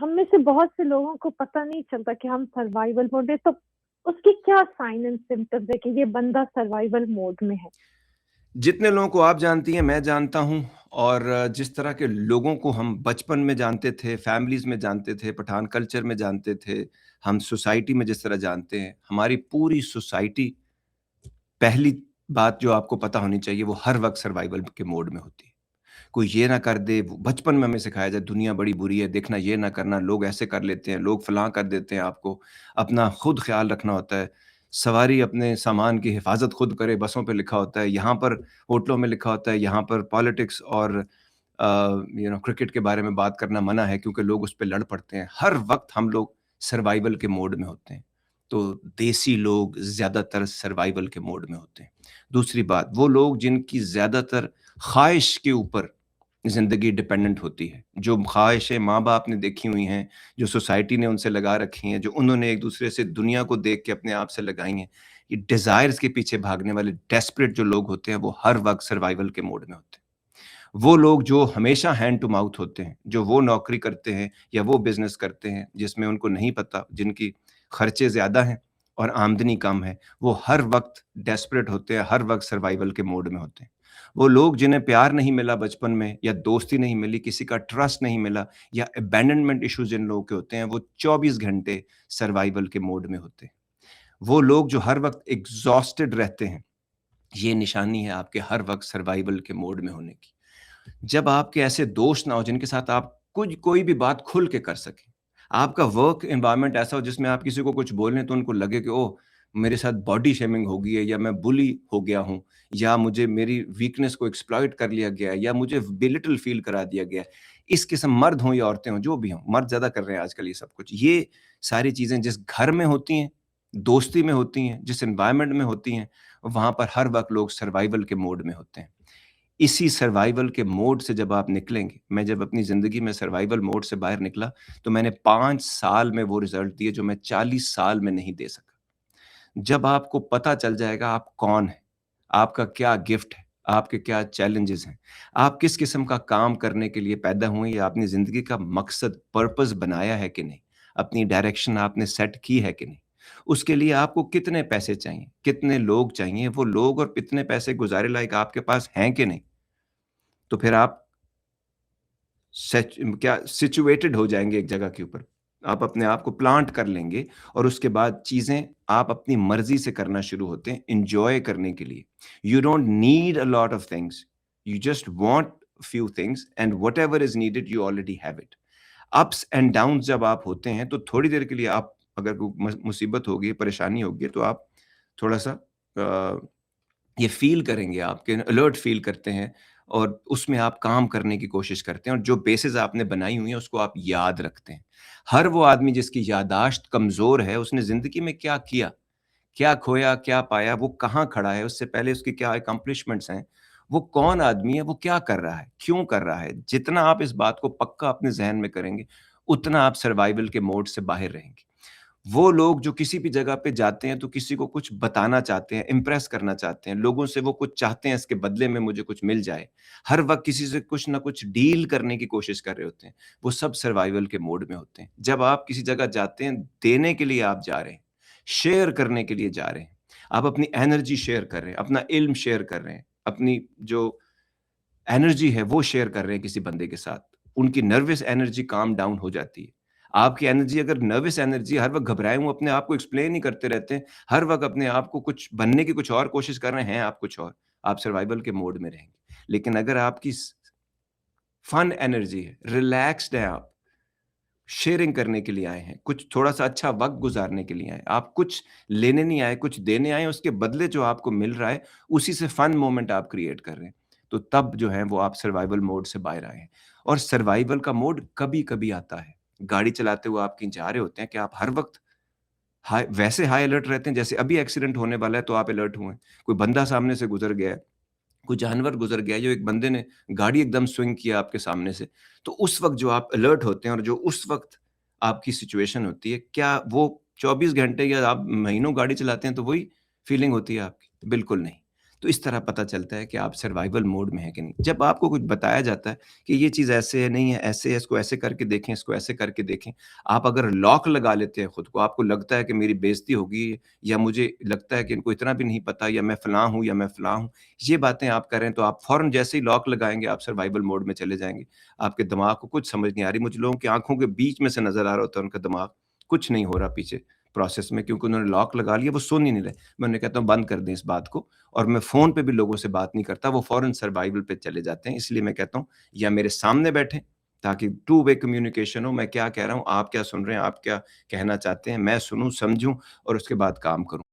हम में से बहुत से लोगों को पता नहीं चलता कि हम सर्वाइवल मोड में, तो उसके क्या साइन एंड सिम्टम्स है कि ये बंदा सर्वाइवल मोड में है? जितने लोगों को आप जानती हैं, मैं जानता हूँ और जिस तरह के लोगों को हम बचपन में जानते थे, फैमिलीज़ में जानते थे, पठान कल्चर में जानते थे, हम सोसाइटी में जिस तरह जानते हैं, हमारी पूरी सोसाइटी पहली बात जो आपको पता होनी चाहिए, वो हर वक़्त सर्वाइवल के मोड में होती है। कोई ये ना कर दे, वो बचपन में हमें सिखाया जाए दुनिया बड़ी बुरी है, देखना ये ना करना, लोग ऐसे कर लेते हैं, लोग फलाँ कर देते हैं आपको, अपना खुद ख़्याल रखना होता है। सवारी अपने सामान की हिफ़ाज़त खुद करे, बसों पे लिखा होता है, यहाँ पर होटलों में लिखा होता है, यहाँ पर पॉलिटिक्स और क्रिकेट के बारे में बात करना मना है क्योंकि लोग उस पे लड़ पड़ते हैं। हर वक़्त हम लोग सर्वाइवल के मोड में होते हैं। तो देसी लोग ज़्यादातर सर्वाइवल के मोड में होते हैं। दूसरी बात, वो लोग जिनकी ज़्यादातर ख़्वाहिश के ऊपर ज़िंदगी डिपेंडेंट होती है, जो ख़्वाहिशें माँ-बाप ने देखी हुई हैं, जो सोसाइटी ने उनसे लगा रखी हैं, जो उन्होंने एक-दूसरे से दुनिया को देख के अपने आप से लगाई हैं, ये डिज़ायर्स के पीछे भागने वाले डेस्परेट जो लोग होते हैं, वो हर वक़्त सर्वाइवल के मोड में होते हैं। वो लोग जो हमेशा हैंड टू माउथ होते हैं, जो वो नौकरी करते हैं या वो बिज़नेस करते हैं, जिसमें उनको नहीं पता, जिनकी खर्चे ज़्यादा हैं और आमदनी कम है, वो हर वक़्त डेस्परेट होते हैं, हर वक़्त सर्वाइवल के मोड में होते हैं। वो लोग जिन्हें प्यार नहीं मिला बचपन में या दोस्ती नहीं मिली, किसी का ट्रस्ट नहीं मिला या अबैंडनमेंट इश्यूज़ जिन लोगों के होते हैं, वो 24 घंटे सर्वाइवल के मोड में होते हैं। वो लोग जो हर वक़्त एग्ज़ॉस्टेड रहते हैं, ये निशानी है आपके हर वक़्त सर्वाइवल के मोड में होने की। जब आपके ऐसे दोस्त ना हो जिनके साथ आप कुछ कोई भी बात खुल के कर सकें। आपका वर्क एनवायरनमेंट ऐसा हो जिसमें आप किसी को कुछ बोलें तो उनको लगे कि ओह! मेरे साथ बॉडी शेमिंग हो गई है या मैं बुली हो गया हूँ या मुझे मेरी वीकनेस को एक्सप्लॉइट कर लिया गया है या मुझे बेलिटल फ़ील करा दिया गया है। इस किस्म मर्द हों या औरतें हों, जो भी हों, मर्द ज़्यादा कर रहे हैं आजकल ये सब कुछ। ये सारी चीज़ें जिस घर में होती हैं, दोस्ती में होती हैं, जिस एनवायरनमेंट में होती हैं, वहाँ पर हर वक़्त लोग सर्वाइवल के मोड में होते हैं। इसी सर्वाइवल के मोड से जब आप निकलेंगे, मैं जब अपनी ज़िंदगी में सर्वाइवल मोड से बाहर निकला, तो मैंने 5 साल में वो रिज़ल्ट दिए जो मैं 40 साल में नहीं दे सका। जब आपको पता चल जाएगा आप कौन हैं, आपका क्या गिफ्ट है, आपके क्या चैलेंजेज़ हैं, आप किस किस्म का काम करने के लिए पैदा हुए या अपनी ज़िंदगी का मकसद, पर्पस बनाया है कि नहीं, अपनी डायरेक्शन आपने सेट की है कि नहीं, उसके लिए आपको कितने पैसे चाहिए, कितने लोग चाहिए, वो लोग और कितने पैसे गुज़ारे लायक आपके पास हैं कि नहीं, तो फिर आप क्या सिचुएटेड हो जाएँगे एक जगह के ऊपर। आप अपने आप को प्लांट कर लेंगे और उसके बाद चीज़ें आप अपनी मर्ज़ी से करना शुरू होते हैं, एन्जॉय करने के लिए। You don't need a lot of things, you just want few things and whatever is needed you already have it. Ups and downs जब आप होते हैं, तो थोड़ी देर के लिए आप अगर को मुसीबत होगी, परेशानी होगी, तो आप थोड़ा-सा ये फ़ील करेंगे आप कि अलर्ट फ़ील करते हैं और उसमें आप काम करने की कोशिश करते हैं और जो बेसेस आपने बनाई हुई हैं उसको आप याद रखते हैं। हर वो आदमी जिसकी याददाश्त कमज़ोर है, उसने ज़िंदगी में क्या किया, क्या खोया, क्या पाया, वो कहाँ खड़ा है, उससे पहले उसके क्या अकम्प्लिशमेंट्स हैं, वो कौन आदमी है, वो क्या कर रहा है, क्यों कर रहा है। जितना आप इस बात को पक्का अपने ज़हन में करेंगे, उतना आप सर्वाइवल के मोड से बाहर रहेंगे। वो लोग जो किसी भी जगह पे जाते हैं तो किसी को कुछ बताना चाहते हैं, इम्प्रेस करना चाहते हैं, लोगों से वो कुछ चाहते हैं इसके बदले में मुझे कुछ मिल जाए। हर वक़्त किसी से कुछ ना कुछ डील करने की कोशिश कर रहे होते हैं। वो सब सर्वाइवल के मोड में होते हैं। जब आप किसी जगह जाते हैं, देने के लिए आप जा रहे हैं, शेयर करने के लिए जा रहे हैं। आप अपनी एनर्जी शेयर कर रहे हैं, अपना इल्म शेयर कर रहे हैं, अपनी जो एनर्जी है वो शेयर कर रहे हैं किसी बंदे के साथ। उनकी नर्वस एनर्जी काम डाउन हो जाती है। आपकी एनर्जी अगर नर्वस एनर्जी हर वक़्त घबराए हुए अपने आप को एक्सप्लेन ही करते रहते हैं, हर वक़्त अपने आप को कुछ बनने की कुछ और कोशिश कर रहे हैं आप कुछ और, आप सर्वाइवल के मोड में रहेंगे। लेकिन अगर आपकी फन एनर्जी है, रिलैक्स्ड हैं आप, शेयरिंग करने के लिए आए हैं, कुछ थोड़ा-सा अच्छा वक़्त गुज़ारने के लिए आए हैं। आप कुछ लेने नहीं आए, कुछ देने आए हैं, उसके बदले जो आपको मिल रहा है, उसी से फन मोमेंट आप क्रिएट कर रहे हैं। तो तब जो है वो आप सर्वाइवल मोड से बाहर आए हैं। और सर्वाइवल का मोड कभी-कभी आता है। गाड़ी चलाते हुए आप कहीं जा रहे होते हैं, क्या आप हर वक़्त हाई अलर्ट रहते हैं? जैसे अभी एक्सीडेंट होने वाला है तो आप अलर्ट हुए हैं। कोई बंदा सामने से गुज़र गया है, कोई जानवर गुज़र गया है, जो एक बंदे ने गाड़ी एकदम स्विंग किया आपके सामने से, तो उस वक़्त जो आप अलर्ट होते हैं और जो उस वक़्त आपकी सिचुएशन होती है, क्या वो 24 घंटे या आप महीनों गाड़ी चलाते हैं तो वही फीलिंग होती है आपकी? बिल्कुल नहीं। तो इस तरह पता चलता है कि आप सर्वाइवल मोड में हैं कि नहीं। जब आपको कुछ बताया जाता है कि ये चीज़ ऐसे है, नहीं है, ऐसे है, इसको ऐसे करके देखें, इसको ऐसे करके देखें। आप अगर लॉक लगा लेते हैं खुद को, आपको लगता है कि मेरी बेइज़्ती होगी या मुझे लगता है कि इनको इतना भी नहीं पता या मैं फलाँ हूँ या मैं फलाँ हूँ, ये बातें आप करें तो आप फ़ौरन जैसे ही लॉक लगाएँगे, आप सर्वाइवल मोड में चले जाएँगे। आपके दिमाग को कुछ समझ नहीं आ रही। मुझे लोगों की आँखों के बीच में से नज़र आ रहा होता है उनका दिमाग, कुछ नहीं हो रहा पीछे प्रोसेस में क्योंकि उन्होंने लॉक लगा लिया, वो सुन ही नहीं रहे। मैं उन्हें कहता हूँ बंद कर दें इस बात को और मैं फ़ोन पे भी लोगों से बात नहीं करता, वो फ़ौरन सर्वाइवल पे चले जाते हैं। इसलिए मैं कहता हूँ या मेरे सामने बैठें ताकि टू वे कम्युनिकेशन हो, मैं क्या कह रहा हूँ, आप क्या सुन रहे हैं, आप क्या कहना चाहते हैं, मैं सुनूँ, समझूँ और उसके बाद काम करूँ।